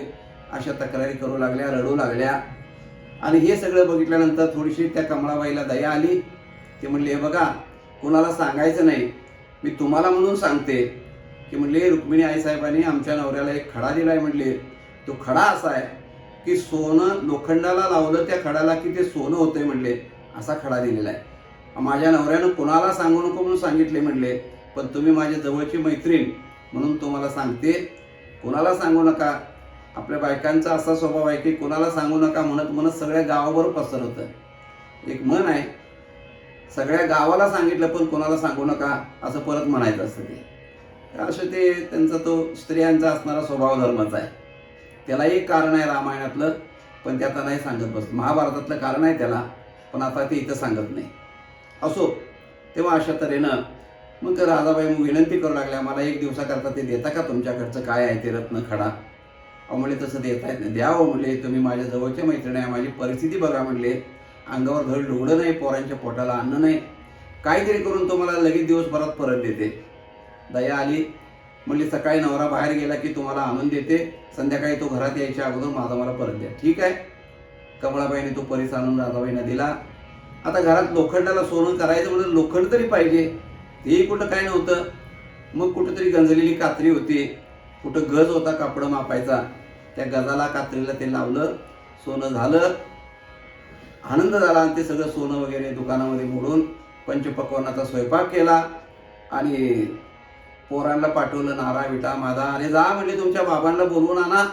अशा तक्रारी करू लागल्या, रडू लागल्या. आणि हे सगळं बघितल्यानंतर थोडीशी त्या कमळाबाईला दया आली. ते म्हणले, हे बघा, कोणाला सांगायचं नाही, मी तुम्हाला म्हणून सांगते की म्हणले रुक्मिणी आई साहेबांनी आमच्या नवऱ्याला एक खडा दिलाय. म्हणले तो खडा असा आहे की सोनं लोखंडाला लावलं त्या खड्याला की ते सोनं होतंय, म्हणले असा खडा दिलेला आहे. माझ्या नवऱ्यानं कोणाला सांगू नको म्हणून सांगितले म्हणले, पण तुम्ही माझ्या जवळची मैत्रीण म्हणून तुम्हाला सांगते, कोणाला सांगू नका. आपल्या बायकांचा असा स्वभाव आहे की कोणाला सांगू नका म्हणत म्हणत सगळ्या गावाबरोबर पसरवतं. एक म्हण आहे, सगळ्या गावाला सांगितलं पण कोणाला सांगू नका असं परत म्हणायचं असतं. ते असं ते त्यांचा तो स्त्रियांचा असणारा स्वभाव धर्मच आहे. त्याला एक कारण आहे रामायणातलं, पण ते आता नाही सांगत बस. महाभारतातलं कारण आहे त्याला, पण आता ते इथं सांगत नाही. असो, तेव्हा अशा तऱ्हेनं मग राधाबाई मग विनंती करू लागल्या, मला एक दिवसाकरता ते देता का, तुमच्याकडचं काय आहे ते रत्न खडा? अहो म्हणले, तसं देता येत नाही. द्यावं म्हणले, तुम्ही माझ्या जवळच्या मैत्रिणी आहे, माझी परिस्थिती बघा म्हणले, अंगावर धड लुगडं नाही, पोरांच्या पोटाला अन्न नाही, काहीतरी करून तुम्हाला लगेच दिवसभरात परत देते. दया आली. म्हणली, सकाळी नवरा बाहेर गेला की तुम्हाला आणून देते, संध्याकाळी तो घरात यायच्या अगोदर माझा मला परत द्या. ठीक आहे. कमळाबाईने तो परिस आणून राधाबाईंना दिला. आता घरात लोखंडाला सोनं करायचं म्हणून लोखंड तरी पाहिजे, तेही कुठं काय नव्हतं. मग कुठंतरी गंजलेली कात्री होती, कुठं गज होता कापड मापायचा, त्या गजाला कात्रीला ते लावलं, सोनं झालं. आनंद झाला आणि ते सगळं सोनं वगैरे दुकानामध्ये मोडून पंचपक्वानाचा स्वयंपाक केला आणि पोरांना पाठवलं, नारा विटा माझा, आणि जा म्हणले तुमच्या बाबांना बोलवून आणा,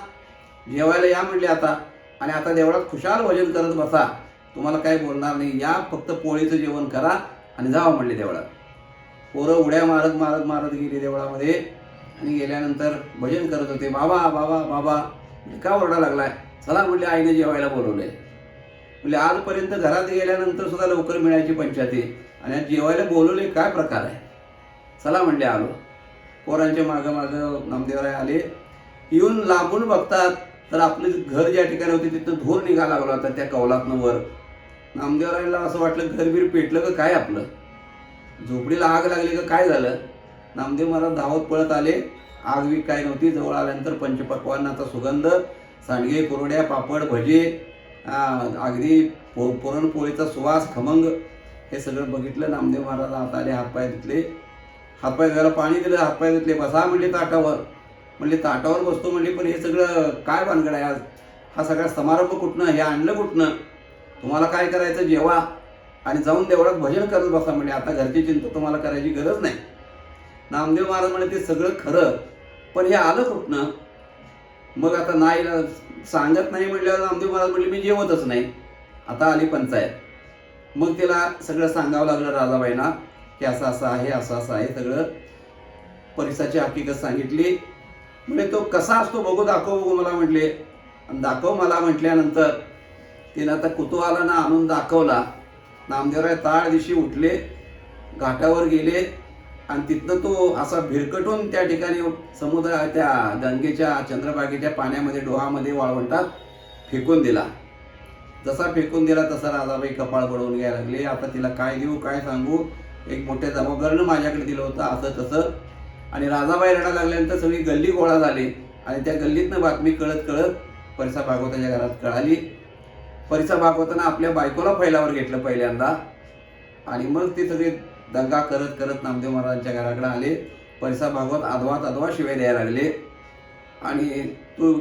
जेवायला या म्हणले आता, आणि आता देवळात खुशाल भजन करत बसा, तुम्हाला काही बोलणार नाही, या फक्त पोळीचं जेवण करा आणि जावा म्हणले देवळात. पोरं उड्या मारत मारत मारत गेली देवळामध्ये आणि गेल्यानंतर भजन करत होते. बाबा बाबा बाबा का ओरडा लागलाय? चला म्हणले, आईने जेवायला बोलवलंय. म्हणजे आजपर्यंत घरात गेल्यानंतर सुद्धा लवकर मिळायची पंचायती, आणि आज जेवायला बोलवले, काय प्रकार आहे? चला म्हणले, आलो. पोरांच्या मागं मागं नामदेवराय आले. येऊन लांबून बघतात तर आपलं घर ज्या ठिकाणी होते तिथं धूर निघाला लागला होता त्या कौलातनं वर. नामदेवरायला असं वाटलं घरबीर पेटलं का काय, आपलं झोपडीला आग लागली का काय झालं. नामदेव महाराज धावत पळत आले. आग वीक काय नव्हती. जवळ आल्यानंतर पंचपक्वान्नाचा सुगंध, सांडगे कुरड्या पापड भजे, अगदी पुरणपोळीचा सुवास खमंग, हे सगळं बघितलं. नामदेव महाराज आत आले, हातपाय धुतले, हातपाय धुवायला पाणी दिलं, हातपाय धुतले. बसा म्हणले ताटावर. म्हणले ताटावर बसतो म्हणले, पण हे सगळं काय भानगड आहे आज? हा सगळा समारंभ कुठनं, हे आणलं कुठनं? तुम्हाला काय करायचं जेवा आणि जाऊन देवळात भजन करत बसा म्हणले, आता घरची चिंता तुम्हाला करायची गरज नाही. नामदेव महाराज म्हणे, ते सगळं खरं, पण हे आलं कुठनं? मग आता नाही सांगत नाही म्हटल्यावर नामदेव महाराज म्हणले, मी जेवतच नाही. आता आली पंचायत. मग तिला सगळं सांगावं लागलं राधाबाईंना की असं असं आहे, असं असं आहे. सगळं परिसाची हकीकत सांगितली. म्हणजे तो कसा असतो बघू, दाखव बघू मला म्हटले, आणि दाखव मला म्हटल्यानंतर तिला आता कुतूहलानं आणून दाखवला. नामदेवराय ताळ दिवशी उठले, घाटावर गेले आणि तिथनं तो असा भिरकटून त्या ठिकाणी समुद्र त्या गंगेच्या चंद्रभागेच्या पाण्यामध्ये डोहामध्ये वाळवंटात फेकून दिला. जसा फेकून दिला तसा राधाबाई कपाळ बडवून घ्यायला लागले. आता तिला काय देऊ काय सांगू, एक मोठ्या जबाबदारीनं माझ्याकडे दिलं होतं असं तसं. आणि राधाबाई रडायला लागल्यानंतर सगळी गल्ली गोळा झाली आणि त्या गल्लीतनं बातमी कळत कळत परिसा भागवताच्या घरात कळाली. परिसा भागवतानं आपल्या बायकोला फैलावर घेतलं पहिल्यांदा, आणि मग ते सगळे दंगा करत करत नामदेव महाराजांच्या घराकडे आले. परिसा भागवत अधवा शिवाय द्यायला लागले. आणि तू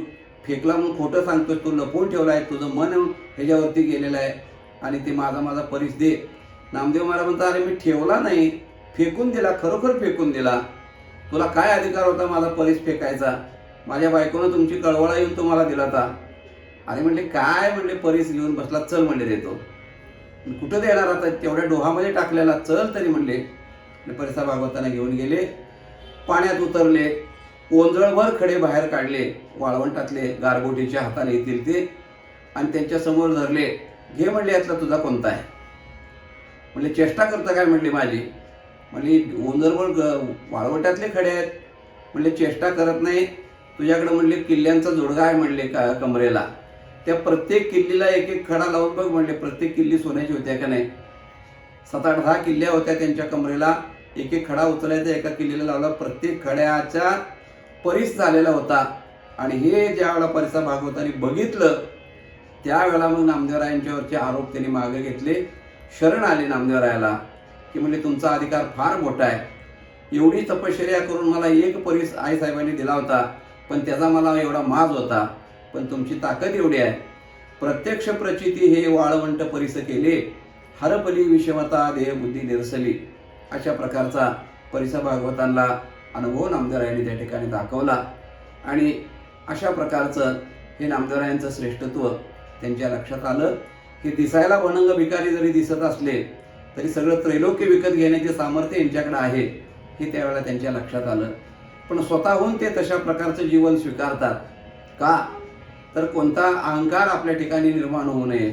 फेकला म्हणून खोटं सांगतोस, तू लपवून ठेवला आहे, तुझं मन ह्याच्यावरती गेलेलं आहे आणि ते माझा परीस दे. नामदेव महाराज म्हणतात, अरे मी ठेवला नाही, फेकून दिला, खरोखर फेकून दिला. तुला काय अधिकार होता माझा परीस फेकायचा? माझ्या बायकोनं तुमची कळवळा येऊन तुम्हाला दिला होता. अरे म्हणले काय, म्हणले परीस घेऊन बसला, चल म्हणले देतो. कुठं देणार आता, तेवढ्या डोहामध्ये टाकलेला, चल तरी म्हणले. परिसा भागवतांना घेऊन गेले, पाण्यात उतरले, ओंजळभर खडे बाहेर काढले, वाळवंटातले गारगोटीच्या हाताने येतील ते, आणि त्यांच्या समोर धरले. घे म्हणले, यातला तुझा कोणता आहे? म्हणले चेष्टा करता काय म्हणले माझी? म्हणले ओंजळभर वाळवंटातले खडे आहेत. म्हणले चेष्टा करत नाही, तुझ्याकडे म्हणले किल्ल्यांचा जोडगा आहे म्हणले कमरेला, त्या प्रत्येक किल्लीला एक एक खडा लावून बघ म्हणले, प्रत्येक किल्ली सोन्याची होत्या का नाही? 7-8-10 किल्ल्या होत्या त्यांच्या कमरेला, एक एक खडा उचलायचा, एका किल्लीला लावला, प्रत्येक खड्याचा परीस झालेला होता. आणि हे ज्या वेळेला परिसा भागवतांनी बघितलं, त्यावेळेला मग नामदेवरायांच्यावरचे आरोप त्यांनी मागे घेतले, शरण आले नामदेवरायाला, की म्हणजे तुमचा अधिकार फार मोठा आहे, एवढी तपश्चर्या करून मला एक परीस आईसाहेबांनी दिला होता, पण त्याचा मला एवढा माज होता, पण तुमची ताकद एवढी आहे, प्रत्यक्ष प्रचिती हे वाळवंट परीस केले, हरपली विषमता देहबुद्धी निरसली. अशा प्रकारचा परिसा भागवतांना अनुभव नामदेवरायांनी त्या ठिकाणी दाखवला. आणि अशा प्रकारचं हे नामदेवरायांचं श्रेष्ठत्व त्यांच्या लक्षात आलं. हे दिसायला वनंग भिकारी जरी दिसत असले तरी सगळं त्रैलोक्य विकत घेण्याचे सामर्थ्य यांच्याकडे आहे, हे त्यावेळेला त्यांच्या लक्षात आलं. पण स्वतःहून ते तशा प्रकारचं जीवन स्वीकारतात का? तर कोणता अहंकार आपल्या ठिकाणी निर्माण होऊ नये,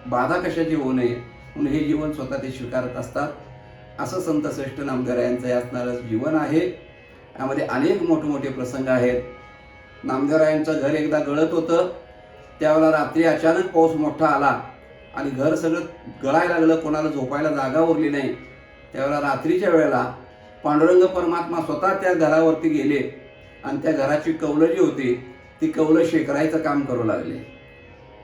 बाधा कशाची होऊ नये म्हणून हे जीवन स्वतः ते स्वीकारत असतात. असं संत श्रेष्ठ नामदेवरायांचं असणारं जीवन आहे. यामध्ये अनेक मोठमोठे प्रसंग आहेत. नामदेवरायांचं घर एकदा गळत होतं, त्यावेळेला रात्री अचानक पाऊस मोठा आला आणि घर सगळं गळायला लागलं, कोणाला झोपायला जागा उरली नाही. त्यावेळेला रात्रीच्या वेळेला पांडुरंग परमात्मा स्वतः त्या घरावरती गेले आणि त्या घराची कौलं जी होती ती कौलं शेकरायचं काम करू लागले.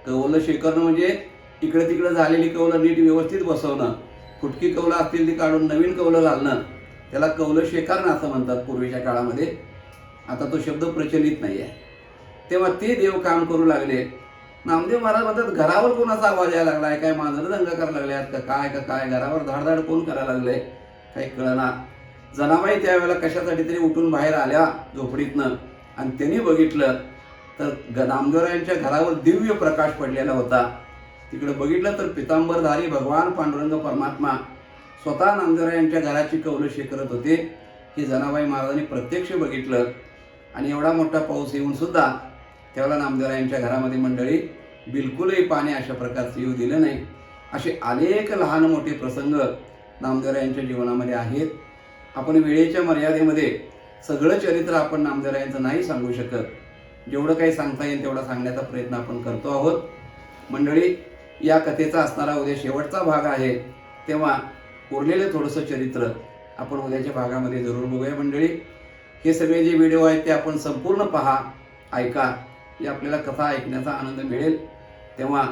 कौलं शेकरणं म्हणजे इकडे तिकडे झालेली कौलं नीट व्यवस्थित बसवणं, फुटकी कौलं असतील ती काढून नवीन कौलं घालणं, त्याला कौलं शेकारणं असं म्हणतात पूर्वीच्या काळामध्ये. आता तो शब्द प्रचलित नाही आहे. तेव्हा ते देव काम करू लागले. नामदेव महाराज म्हणतात, घरावर कोणाचा आवाज यायला लागलाय, काय मांजरं दंग करायला लागल्यात का काय, घरावर धाडधाड कोण करायला लागले काही कळना. जनाबाई त्यावेळेला कशासाठी तरी उठून बाहेर आल्या झोपडीतनं आणि त्यांनी बघितलं तर नामदेवरायांच्या घरावर दिव्य प्रकाश पडलेला होता. तिकडे बघितलं तर पितांबरधारी भगवान पांडुरंग परमात्मा स्वतः नामदेवरायांच्या घराची कौलं शेकरत होते. हे जनाबाई महाराजांनी प्रत्यक्ष बघितलं. आणि एवढा मोठा पाऊस येऊन सुद्धा त्यावेळेला नामदेवरायांच्या घरामध्ये मंडळी बिलकुलही पाणी अशा प्रकारचं येऊ दिलं नाही. असे अनेक लहान मोठे प्रसंग नामदेवरायांच्या जीवनामध्ये आहेत. आपण वेळेच्या मर्यादेमध्ये सगळं चरित्र आपण नामदेवरायांचं नाही सांगू शकत. जेवढं काही सांगता येईल तेवढा सांगण्याचा प्रयत्न आपण करतो आहोत. मंडळी, या कथेचा असणारा उद्या शेवटचा भाग आहे, तेव्हा उरलेलं थोडंसं चरित्र आपण उद्याच्या भागामध्ये जरूर बघूया. मंडळी, हे सगळे जे व्हिडिओ आहेत ते आपण संपूर्ण पहा, ऐका, हे आपल्याला कथा ऐकण्याचा आनंद मिळेल. तेव्हा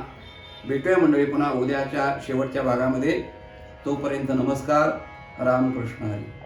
भेटूया मंडळी पुन्हा उद्याच्या शेवटच्या भागामध्ये. तोपर्यंत नमस्कार. रामकृष्ण हरी.